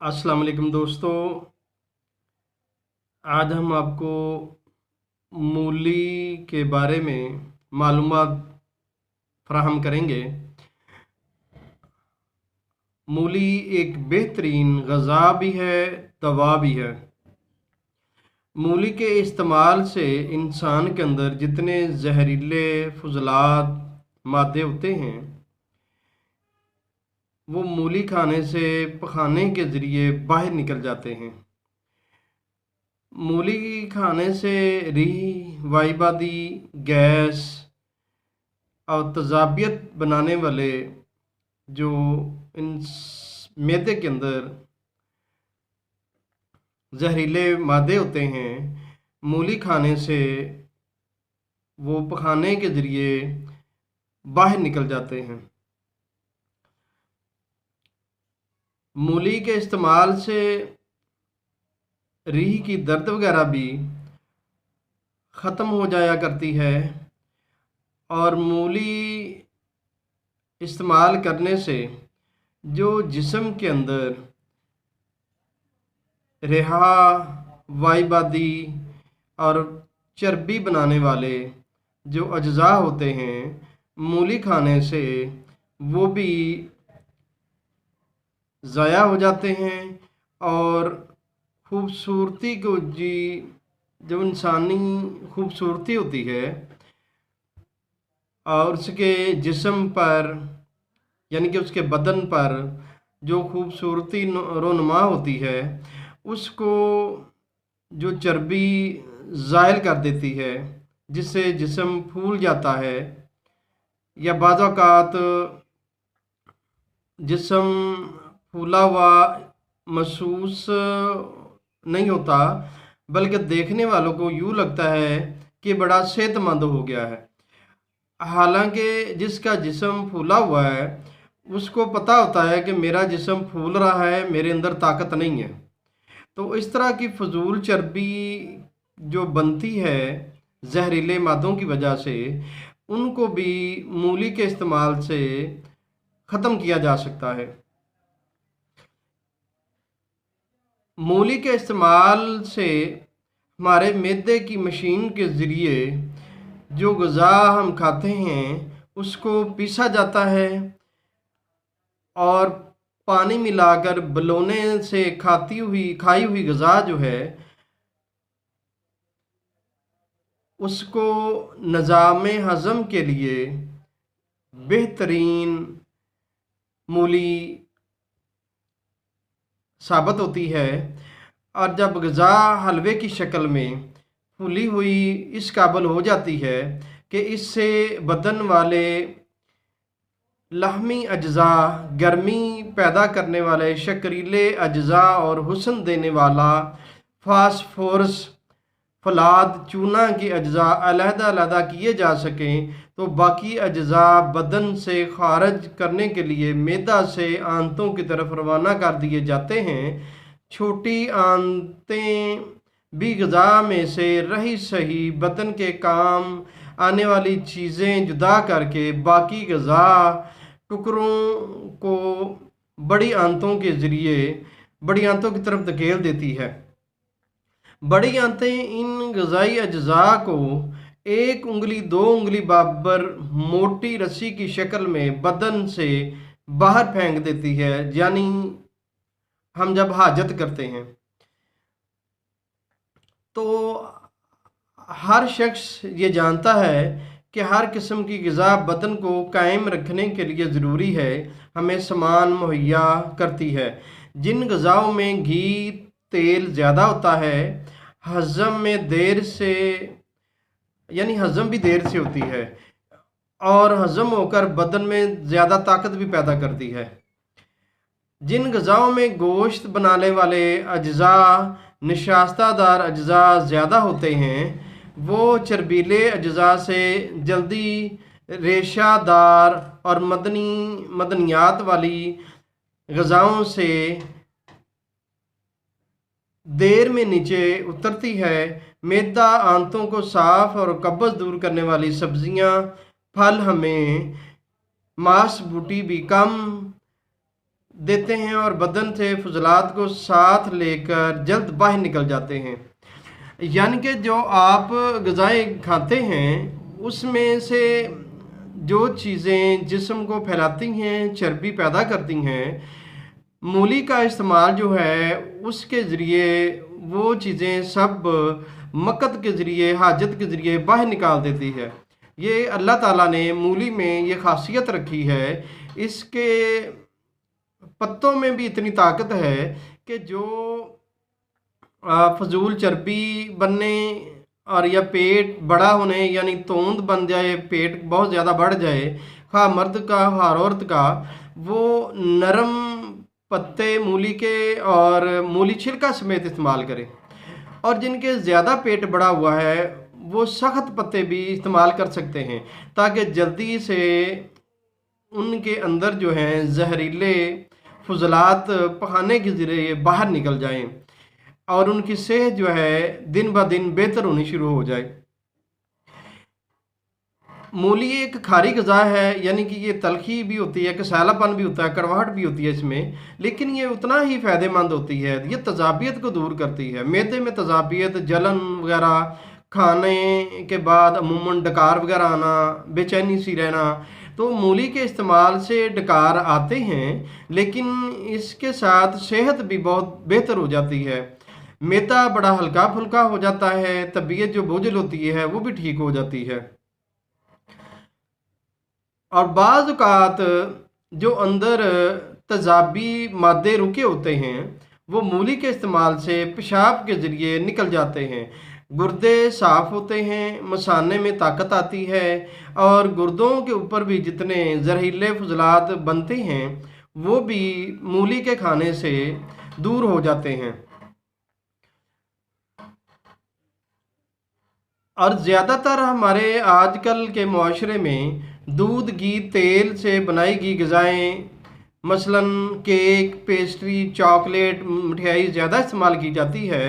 अस्सलाम वालेकुम दोस्तों। आज हम आपको मूली के बारे में मालूमात फराहम करेंगे। मूली एक बेहतरीन ग़ज़ा भी है, दवा भी है। मूली के इस्तेमाल से इंसान के अंदर जितने जहरीले फजलात मादे होते हैं वो मूली खाने से पखाने के ज़रिए बाहर निकल जाते हैं। मूली खाने से रीह, वाइबादी, गैस और तेज़ाबियत बनाने वाले जो इन मैदे के अंदर जहरीले मादे होते हैं, मूली खाने से वो पखाने के ज़रिए बाहर निकल जाते हैं। मूली के इस्तेमाल से रीह की दर्द वगैरह भी ख़त्म हो जाया करती है और मूली इस्तेमाल करने से जो जिस्म के अंदर रेहा, वाइबादी और चर्बी बनाने वाले जो अज्जा होते हैं, मूली खाने से वो भी ज़ाया हो जाते हैं और खूबसूरती को जो इंसानी खूबसूरती होती है और उसके जिस्म पर यानी कि उसके बदन पर जो खूबसूरती रोनुमा होती है उसको जो चर्बी ज़ायल कर देती है, जिससे जिस्म फूल जाता है या बाज़ औक़ात जिस्म फूला हुआ महसूस नहीं होता, बल्कि देखने वालों को यूँ लगता है कि बड़ा सेहतमंद हो गया है। हालांकि जिसका जिस्म फूला हुआ है उसको पता होता है कि मेरा जिस्म फूल रहा है, मेरे अंदर ताकत नहीं है। तो इस तरह की फजूल चर्बी जो बनती है जहरीले मादों की वजह से, उनको भी मूली के इस्तेमाल से ख़त्म किया जा सकता है। मूली के इस्तेमाल से हमारे मैदे की मशीन के ज़रिए जो ग़ज़ा हम खाते हैं उसको पीसा जाता है और पानी मिलाकर बलौने से खाई हुई ग़ज़ा जो है उसको निज़ाम हज़म के लिए बेहतरीन मूली साबित होती है। और जब ग़ज़ा हलवे की शक्ल में फूली हुई इस काबिल हो जाती है कि इससे बदन वाले लाहमी अज्जा, गर्मी पैदा करने वाले शकरीले अज्जा और हुस्न देने वाला फास्फोरस, फलाद, चूना के अज्जा अलहदा किए जा सकें, तो बाकी अज्जा बदन से खारिज करने के लिए मैदा से आंतों की तरफ रवाना कर दिए जाते हैं। छोटी आंतें भी ग़ज़ा में से रही सही बदन के काम आने वाली चीज़ें जुदा करके बाकी ग़ज़ा टुकड़ों को बड़ी आंतों के ज़रिए बड़ी आंतों की तरफ धकेल देती है। बड़ी आंतें इन ग़ज़ाई अज्जा को एक उंगली दो उंगली बराबर मोटी रस्सी की शक्ल में बदन से बाहर फेंक देती है, यानी हम जब हाजत करते हैं तो हर शख्स ये जानता है कि हर किस्म की ग़िज़ा बदन को कायम रखने के लिए ज़रूरी है, हमें सामान मुहैया करती है। जिन ग़िज़ाओं में घी, तेल ज़्यादा होता है, हज़म में देर से यानी हज़म भी देर से होती है और हज़म होकर बदन में ज़्यादा ताकत भी पैदा करती है। जिन ग़िज़ाओं में गोश्त बनाने वाले अज्जा, नशास्तादार अज्जा ज़्यादा होते हैं, वो चर्बीले अज्जा से जल्दी रेशादार और मदनियात वाली ग़िज़ाओं से देर में नीचे उतरती है। मैदा, आंतों को साफ़ और कब्ज़ दूर करने वाली सब्ज़ियाँ, फल हमें मांस बूटी भी कम देते हैं और बदन से फजलात को साथ लेकर जल्द बाहर निकल जाते हैं। यानी कि जो आप ग़िज़ाएँ खाते हैं उसमें से जो चीज़ें जिस्म को फैलाती हैं, चर्बी पैदा करती हैं, मूली का इस्तेमाल जो है उसके ज़रिए वो चीज़ें सब मकत के ज़रिए, हाजत के ज़रिए बाहर निकाल देती है। ये अल्लाह ताला ने मूली में ये ख़ासियत रखी है। इसके पत्तों में भी इतनी ताकत है कि जो फजूल चर्बी बनने और या पेट बड़ा होने यानी तोंद बन जाए, पेट बहुत ज़्यादा बढ़ जाए, खा मर्द का खा औरत का, वो नरम पत्ते मूली के और मूली छिलका समेत इस्तेमाल करें। और जिनके ज़्यादा पेट बड़ा हुआ है वो सख्त पत्ते भी इस्तेमाल कर सकते हैं ताकि जल्दी से उनके अंदर जो हैं जहरीले फजलात पखाने के ज़रिए बाहर निकल जाएं और उनकी सेहत जो है दिन ब दिन बेहतर होनी शुरू हो जाए। मूली एक खारी ग़िज़ा है, यानी कि ये तलखी भी होती है, कसैलापन भी होता है, कड़वाहट भी होती है इसमें, लेकिन ये उतना ही फ़ायदेमंद होती है। ये तज़ाबियत को दूर करती है। मैदे में तज़ाबियत, जलन वगैरह, खाने के बाद अमूमन डकार वगैरह आना, बेचैनी सी रहना, तो मूली के इस्तेमाल से डकार आते हैं, लेकिन इसके साथ सेहत भी बहुत बेहतर हो जाती है। मैदा बड़ा हल्का फुल्का हो जाता है, तबीयत जो बोझल होती है वो भी ठीक हो जाती है। और बाज़ औक़ात जो अंदर तेज़ाबी मादे रुके होते हैं वो मूली के इस्तेमाल से पेशाब के ज़रिए निकल जाते हैं। गुर्दे साफ़ होते हैं, मसाने में ताकत आती है और गुर्दों के ऊपर भी जितने जहरीले फजलात बनते हैं वो भी मूली के खाने से दूर हो जाते हैं। और ज़्यादातर हमारे आजकल के माशरे में दूध, घी, तेल से बनाई गई ग़िज़ाएँ, मसलन केक, पेस्ट्री, चॉकलेट, मिठाई ज़्यादा इस्तेमाल की जाती है।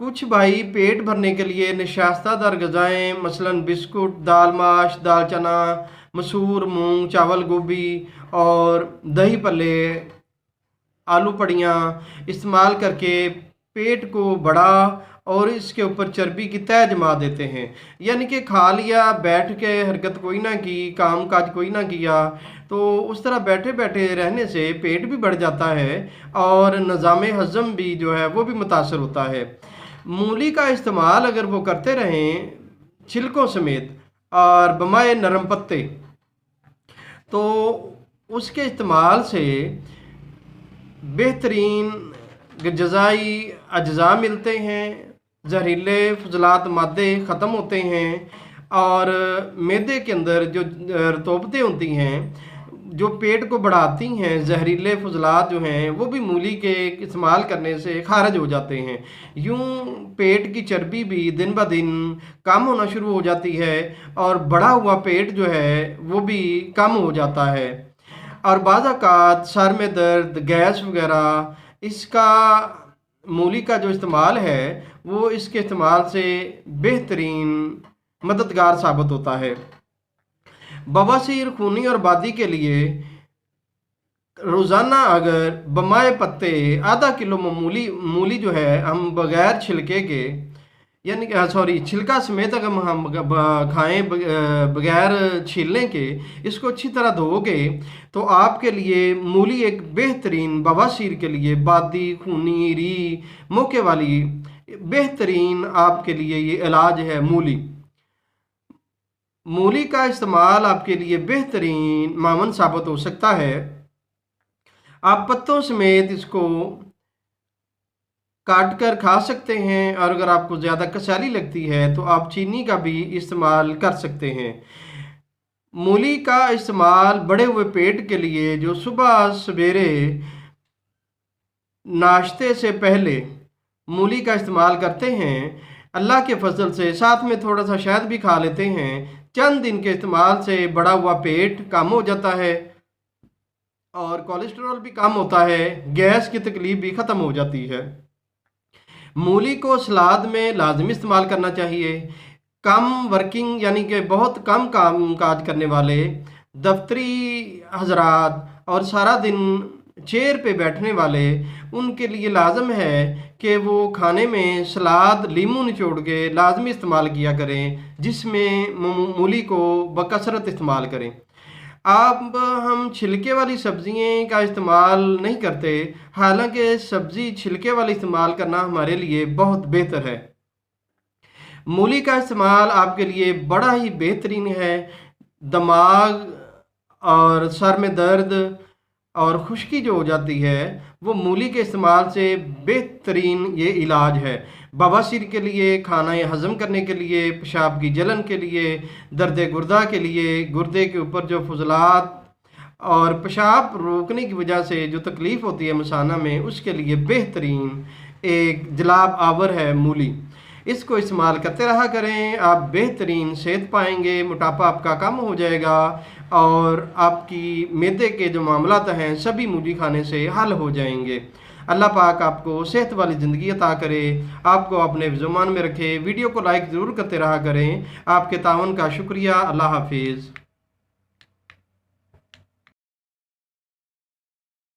कुछ भाई पेट भरने के लिए नशास्तादार ग़िज़ाएँ मसलन बिस्कुट, दाल माश, दाल चना, मसूर, मूंग, चावल, गोभी और दही पल्ले, आलू पड़ियाँ इस्तेमाल करके पेट को बड़ा और इसके ऊपर चर्बी की तह जमा देते हैं। यानी कि खा लिया, बैठ के हरकत कोई ना की, काम काज कोई ना किया, तो उस तरह बैठे बैठे रहने से पेट भी बढ़ जाता है और निज़ाम हज़म भी जो है वो भी मुतासर होता है। मूली का इस्तेमाल अगर वो करते रहें छिलकों समेत और बमाए नरम पत्ते, तो उसके इस्तेमाल से बेहतरीन ग़िज़ाई अज्जा मिलते हैं, जहरीले फजलात मादे ख़त्म होते हैं और मैदे के अंदर जो रतूबतें होती हैं जो पेट को बढ़ाती हैं, जहरीले फजलात जो हैं वो भी मूली के इस्तेमाल करने से खारिज हो जाते हैं। यूँ पेट की चर्बी भी दिन ब दिन कम होना शुरू हो जाती है और बढ़ा हुआ पेट जो है वो भी कम हो जाता है। और बाज़ औक़ात सर में दर्द, गैस वगैरह, इसका मूली का जो इस्तेमाल है वो इसके इस्तेमाल से बेहतरीन मददगार साबित होता है। बवासीर, खूनी और बादी के लिए रोज़ाना अगर बमाए पत्ते आधा किलो मूली जो है हम बग़ैर छिलके के, यानी कि सॉरी छिलका समेत अगर हम खाएँ बग़ैर छीलने के, इसको अच्छी तरह धोगे तो आपके लिए मूली एक बेहतरीन बवासीर के लिए, बादी, खूनी, री, मोके वाली बेहतरीन आपके लिए ये इलाज है। मूली का इस्तेमाल आपके लिए बेहतरीन मामन साबित हो सकता है। आप पत्तों समेत इसको काट कर खा सकते हैं और अगर आपको ज़्यादा कसाली लगती है तो आप चीनी का भी इस्तेमाल कर सकते हैं। मूली का इस्तेमाल बढ़े हुए पेट के लिए, जो सुबह सवेरे नाश्ते से पहले मूली का इस्तेमाल करते हैं, अल्लाह के फजल से साथ में थोड़ा सा शहद भी खा लेते हैं, चंद दिन के इस्तेमाल से बढ़ा हुआ पेट कम हो जाता है और कोलेस्ट्रॉल भी कम होता है, गैस की तकलीफ भी ख़त्म हो जाती है। मूली को सलाद में लाजमी इस्तेमाल करना चाहिए। कम वर्किंग यानी कि बहुत कम काम काज करने वाले दफ्तरी हजरात और सारा दिन چیئر پہ بیٹھنے والے ان کے لیے لازم ہے کہ وہ کھانے میں سلاد لیموں نچوڑ کے لازمی استعمال کیا کریں، جس میں مولی کو بکثرت استعمال کریں۔ اب ہم چھلکے والی سبزیاں کا استعمال نہیں کرتے، حالانکہ سبزی چھلکے والی استعمال کرنا ہمارے لیے بہت بہتر ہے۔ مولی کا استعمال آپ کے لیے بڑا ہی بہترین ہے۔ دماغ اور سر میں درد اور خشکی جو ہو جاتی ہے وہ مولی کے استعمال سے بہترین یہ علاج ہے۔ بواسیر کے لیے، کھانا ہضم کرنے کے لیے، پیشاب کی جلن کے لیے، درد گردہ کے لیے، گردے کے اوپر جو فضلات اور پیشاب روکنے کی وجہ سے جو تکلیف ہوتی ہے مثانہ میں، اس کے لیے بہترین ایک جلاب آور ہے مولی۔ اس کو استعمال کرتے رہا کریں، آپ بہترین صحت پائیں گے، موٹاپا آپ کا کم ہو جائے گا اور آپ کی معدے کے جو معاملات ہیں سبھی مولی کھانے سے حل ہو جائیں گے۔ اللہ پاک آپ کو صحت والی زندگی عطا کرے، آپ کو اپنے زمان میں رکھے۔ ویڈیو کو لائک ضرور کرتے رہا کریں۔ آپ کے تعاون کا شکریہ۔ اللہ حافظ۔